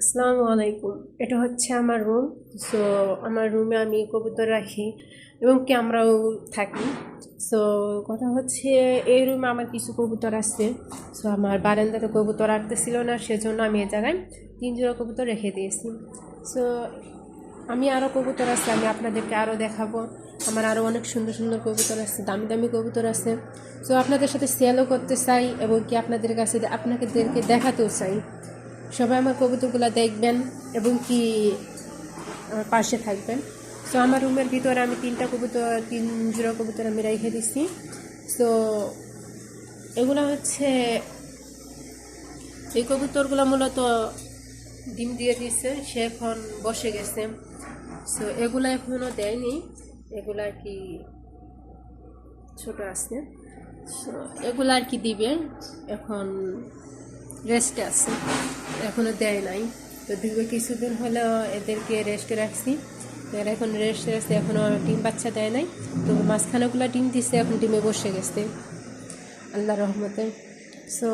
আসসালামু আলাইকুম। এটা হচ্ছে আমার রুম। সো আমার রুমে আমি কবুতর রাখি এবং কি আমরাও থাকি। সো কথা হচ্ছে এই রুমে আমার কিছু কবুতর আছে। সো আমার বারান্দাতে কবুতর রাখতেছিল না, সেজন্য আমি এই জায়গায় 3 জোড়া কবুতর রেখে দিয়েছি। সো আমি আরও কবুতর আছে, আমি আপনাদেরকে আরও দেখাবো। আমার আরও অনেক সুন্দর সুন্দর কবুতর আছে, দামি দামি কবুতর আছে। সো আপনাদের সাথে সেলও করতে চাই এবং কি আপনাদের কাছে আপনাদেরকে দেখাতেও চাই। সবাই আমার কবুতরগুলো দেখবেন এবং কি আমার পাশে থাকবেন। সো আমার রুমের ভিতরে আমি 3 জোড়া কবুতর আমি রেখে দিচ্ছি। সো এগুলো হচ্ছে, এই কবুতরগুলো মূলত ডিম দিয়ে দিচ্ছে, সে এখন বসে গেছে। সো এগুলো এখনও দেয়নি, এগুলো আর কি ছোট আছে। সো এগুলো আর কি দিবে, এখন রেস্টে আছে, এখনও দেয় নাই। তো দীর্ঘ কিছুদিন হলো এদেরকে রেস্টে রাখছি, এরা এখন রেস্টে আছে, এখনও ডিম বাচ্চা দেয় নাই। তো মাঝখানেগুলো ডিম দিচ্ছে, এখন ডিমে বসে গেছে আল্লাহ রহমতে। সো